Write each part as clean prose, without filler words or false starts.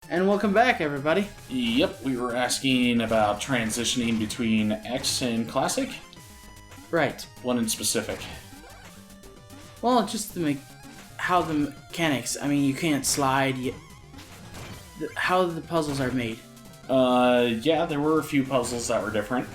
And welcome back, everybody. Yep, we were asking about transitioning between X and Classic. Right. One in specific. Well, just to make how the mechanics. I mean, you can't slide. How the puzzles are made. Yeah, there were a few puzzles that were different.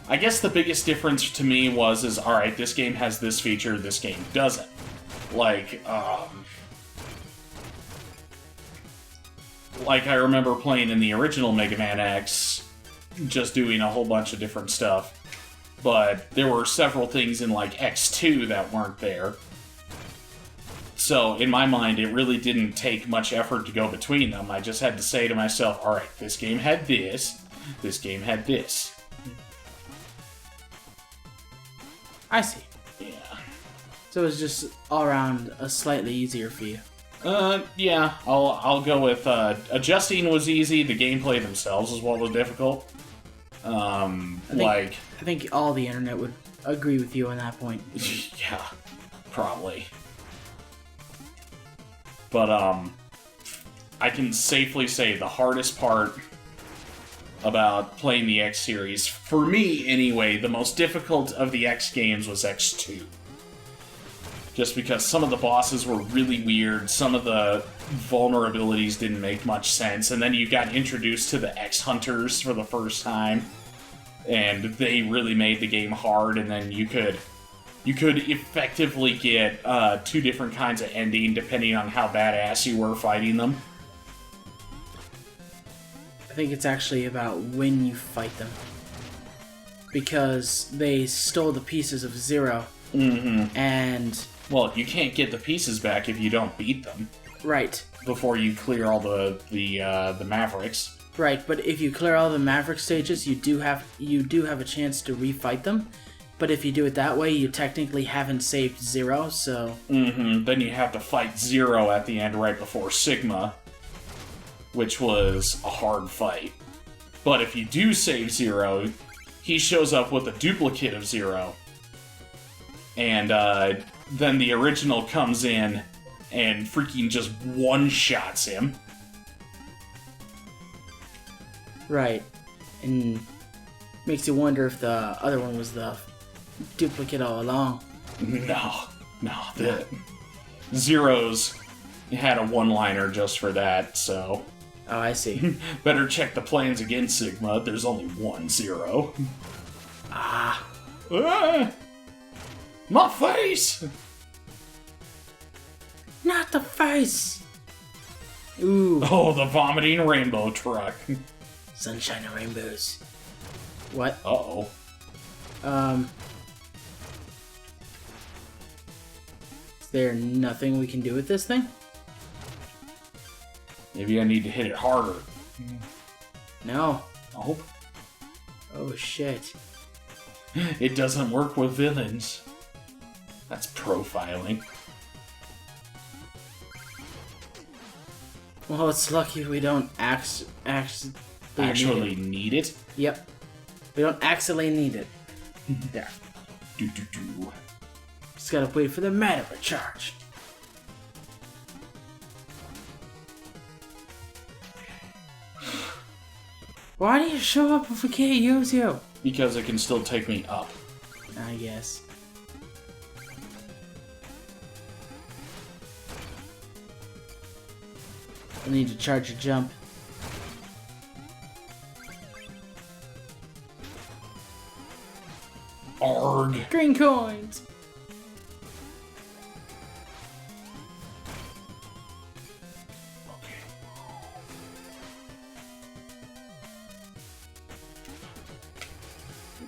I guess the biggest difference to me was alright, this game has this feature, this game doesn't. Like I remember playing in the original Mega Man X, just doing a whole bunch of different stuff. But there were several things in, like, X2 that weren't there. So, in my mind, it really didn't take much effort to go between them. I just had to say to myself, alright, this game had this game had this. I see. Yeah. So it was just all around a slightly easier for you. Yeah, I'll go with, adjusting was easy, the gameplay themselves is what was difficult. I think all the internet would agree with you on that point. Yeah, probably. But, I can safely say the hardest part about playing the X series, for me anyway, the most difficult of the X games was X2. Just because some of the bosses were really weird, some of the vulnerabilities didn't make much sense, and then you got introduced to the X-Hunters for the first time, and they really made the game hard, and then you could effectively get two different kinds of ending depending on how badass you were fighting them. I think it's actually about when you fight them. Because they stole the pieces of Zero. Mm-hmm. And... well, you can't get the pieces back if you don't beat them. Right. Before you clear all the Mavericks. Right, but if you clear all the Maverick stages, you do have a chance to refight them. But if you do it that way, you technically haven't saved Zero, so... Mm-hmm. Then you have to fight Zero at the end right before Sigma, which was a hard fight. But if you do save Zero, he shows up with a duplicate of Zero. And then the original comes in and freaking just one-shots him. Right. And makes you wonder if the other one was the duplicate all along. No. The Zero's had a one-liner just for that, so... oh, I see. Better check the plans again, Sigma. There's only one Zero. Ah. My face! Not the face! Ooh. Oh, the vomiting rainbow truck. Sunshine and rainbows. What? Uh-oh. Is there nothing we can do with this thing? Maybe I need to hit it harder. No. Oh. Oh, shit. It doesn't work with villains. That's profiling. Well, it's lucky we don't Actually need it? Yep. We don't actually need it. There. Do. Just gotta wait for the mana recharge. Why do you show up if we can't use you? Because it can still take me up. I guess. I need to charge a jump. Arg. Green coins!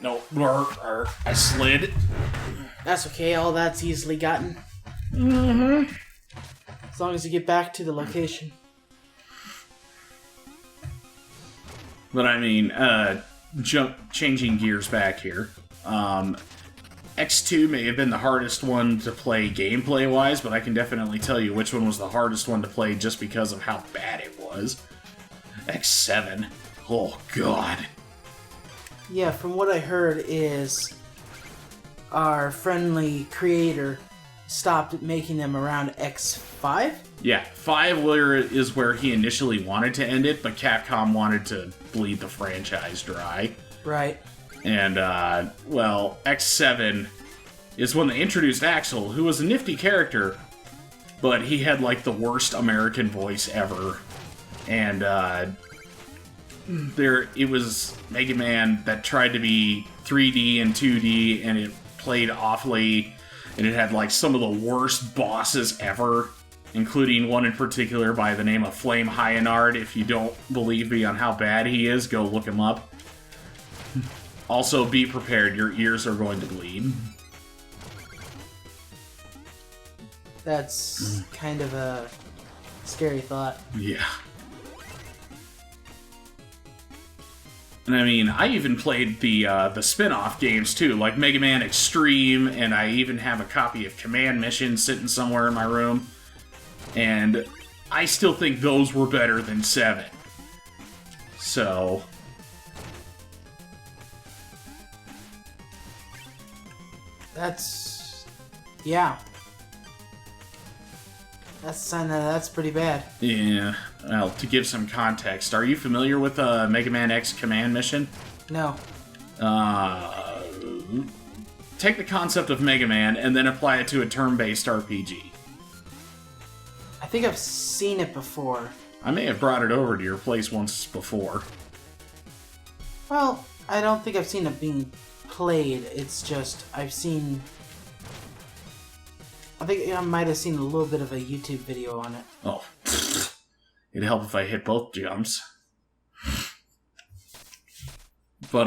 No, I slid. That's okay, all that's easily gotten. Mm-hmm. As long as you get back to the location. But I mean, changing gears back here. X2 may have been the hardest one to play gameplay-wise, but I can definitely tell you which one was the hardest one to play just because of how bad it was. X7. Oh, God. Yeah, from what I heard is our friendly creator stopped making them around X5? Yeah, 5 is where he initially wanted to end it, but Capcom wanted to bleed the franchise dry. Right. And, well, X7 is when they introduced Axel, who was a nifty character, but he had, like, the worst American voice ever. And, it was Mega Man that tried to be 3D and 2D, and it played awfully, and it had, like, some of the worst bosses ever, including one in particular by the name of Flame Hyanard. If you don't believe me on how bad he is, go look him up. Also, be prepared, your ears are going to bleed. That's kind of a scary thought. Yeah. And I mean, I even played the spin-off games too, like Mega Man Extreme, and I even have a copy of Command Mission sitting somewhere in my room. And I still think those were better than 7. So... That's... yeah. That's pretty bad. Yeah. Well, to give some context, are you familiar with Mega Man X Command Mission? No. Take the concept of Mega Man and then apply it to a turn-based RPG. I think I've seen it before. I may have brought it over to your place once before. Well, I don't think I've seen it being played. It's just, I think I might have seen a little bit of a YouTube video on it. Oh. It'd help if I hit both jumps. But,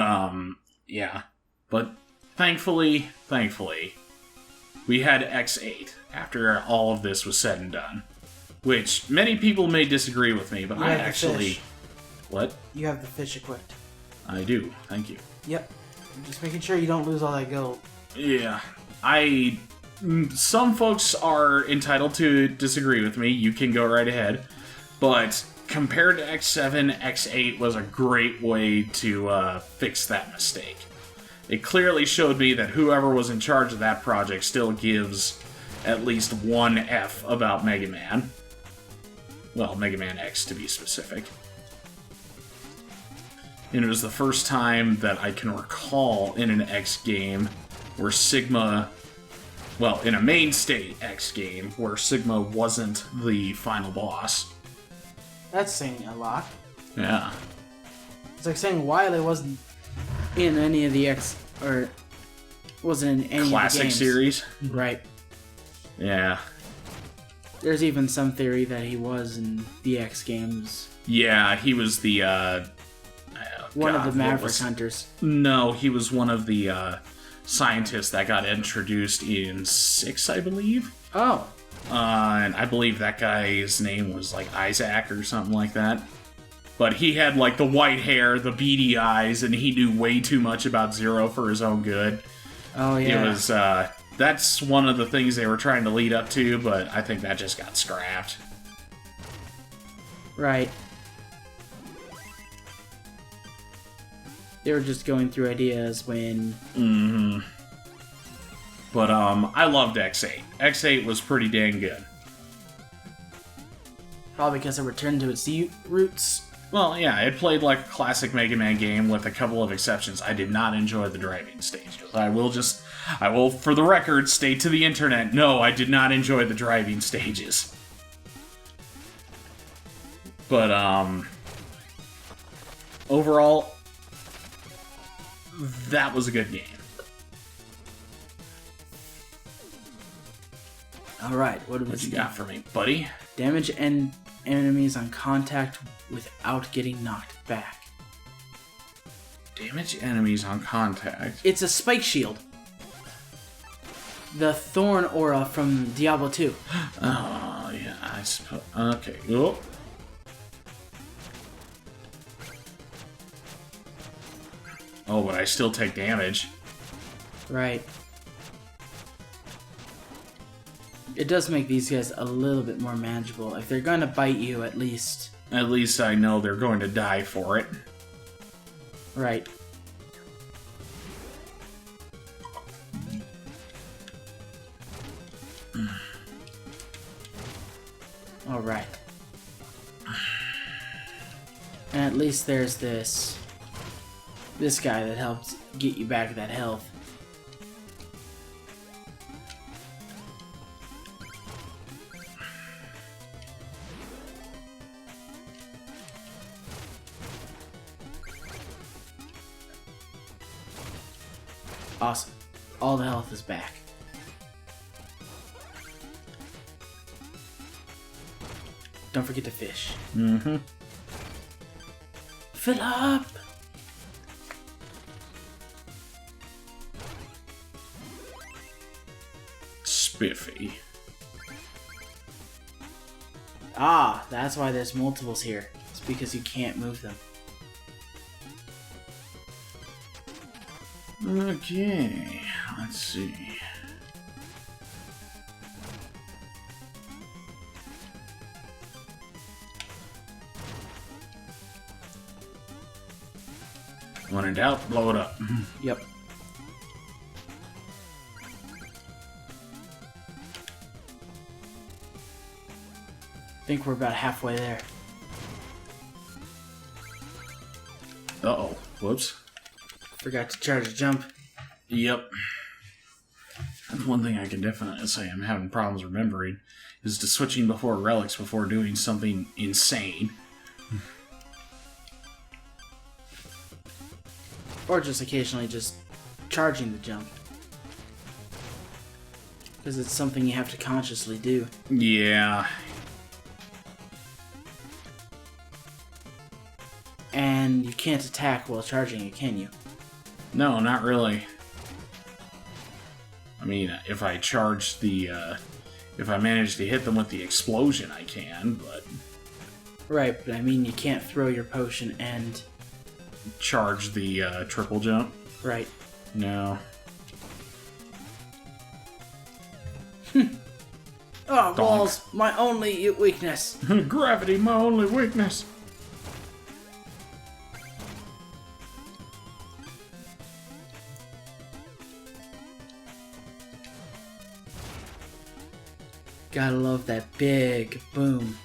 yeah. But, thankfully, we had X8 after all of this was said and done. Which, many people may disagree with me, but I actually... What? You have the fish equipped. I do, thank you. Yep. I'm just making sure you don't lose all that gold. Yeah. Some folks are entitled to disagree with me. You can go right ahead. But compared to X7, X8 was a great way to fix that mistake. It clearly showed me that whoever was in charge of that project still gives at least one F about Mega Man. Well, Mega Man X to be specific. And it was the first time that I can recall in an X game where Sigma... Well, in a main state X game, where Sigma wasn't the final boss. That's saying a lot. Yeah. It's like saying Wily wasn't in any of the X... or... wasn't in any Classic of the games. series? Right. Yeah. There's even some theory that he was in the X games. Yeah, he was the, one of the Maverick Hunters. No, he was one of the, scientists that got introduced in 6, I believe. Oh. And I believe that guy's name was, like, Isaac or something like that. But he had, like, the white hair, the beady eyes, and he knew way too much about Zero for his own good. Oh, yeah. It was, that's one of the things they were trying to lead up to, but I think that just got scrapped. Right. They were just going through ideas when... Mm-hmm. But, I loved X8. X8 was pretty dang good. Probably because it returned to its roots. Well, yeah, it played like a classic Mega Man game with a couple of exceptions. I did not enjoy the driving stages. I will, for the record, state to the internet, no, I did not enjoy the driving stages. But, overall, that was a good game. Alright, what you got for me, buddy? Damage enemies on contact without getting knocked back. Damage enemies on contact. It's a spike shield. The Thorn aura from Diablo 2. Oh, yeah, I suppose. Okay. Oh. Oh, but I still take damage. Right. It does make these guys a little bit more manageable. If they're gonna bite you, at least... At least I know they're going to die for it. Right. Alright. And at least there's this guy that helps get you back that health. Awesome. All the health is back. Don't forget to fish. Mm-hmm. Fill up! Spiffy. Ah, that's why there's multiples here. It's because you can't move them. Okay, let's see. When in doubt, blow it up. Yep. I think we're about halfway there. Uh-oh. Whoops. Forgot to charge a jump. Yep. That's one thing I can definitely say I'm having problems remembering, is to switching before relics before doing something insane. Or just occasionally just charging the jump. Because it's something you have to consciously do. Yeah. And you can't attack while charging it, can you? No, not really. I mean, if I charge the, if I manage to hit them with the explosion, I can, but... Right, but I mean you can't throw your potion and... Charge the, triple jump? Right. No. Oh, walls! My only weakness! Gravity, my only weakness! Gotta love that big boom.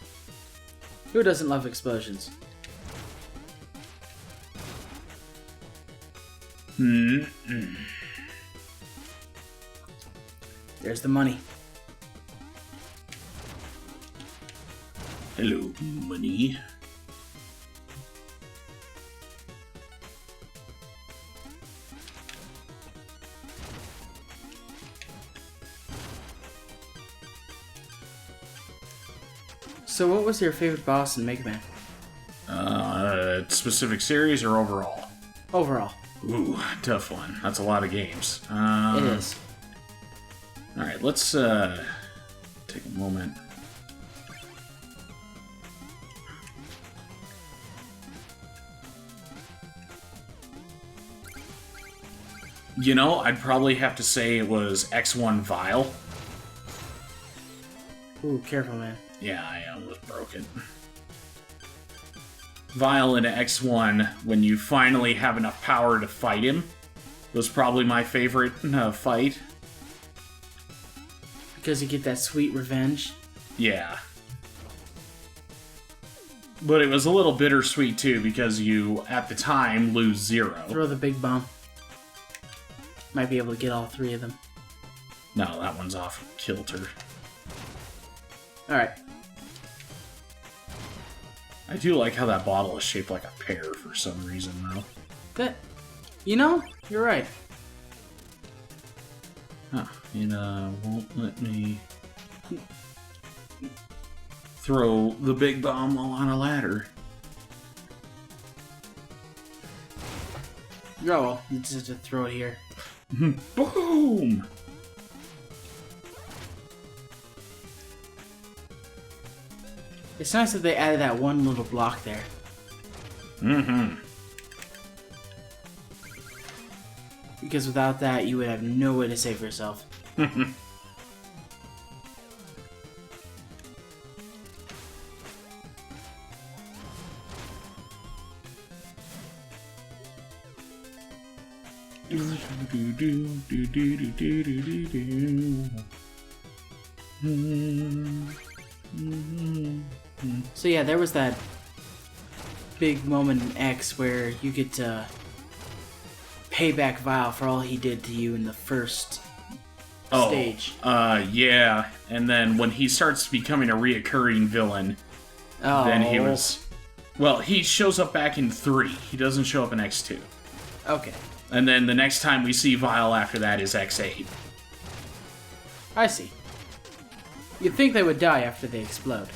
Who doesn't love explosions? There's the money. Hello, money. So what was your favorite boss in Mega Man? Specific series or overall? Overall. Ooh, tough one. That's a lot of games. It is. Alright, let's take a moment. You know, I'd probably have to say it was X1 Vile. Ooh, careful, man. Yeah, I almost broke it. Vile in X1, when you finally have enough power to fight him, was probably my favorite fight. Because you get that sweet revenge. Yeah. But it was a little bittersweet too, because you, at the time, lose 0. Throw the big bomb. Might be able to get all 3 of them. No, that one's off kilter. Alright. I do like how that bottle is shaped like a pear for some reason, though. That, you know, you're right. Huh. It won't let me throw the big bomb while on a ladder. Oh, well, you just have to throw it here. Boom! It's nice that they added that one little block there. Mm-hmm. Because without that, you would have no way to save yourself. So yeah, there was that big moment in X where you get to pay back Vile for all he did to you in the first stage. Yeah. And then when he starts becoming a reoccurring villain, then he was... Well, he shows up back in 3. He doesn't show up in X2. Okay. And then the next time we see Vile after that is X8. I see. You'd think they would die after they explode.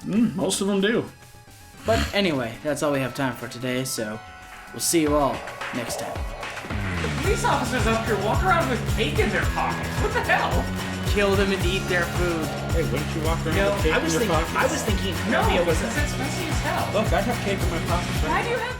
Most of them do. But anyway, that's all we have time for today, so we'll see you all next time. The police officers up here walk around with cake in their pockets. What the hell? Kill them and eat their food. Hey, wouldn't you walk around with cake in your pocket? No, because that's messy as hell. Look, I have cake in my pocket. Why do you have cake?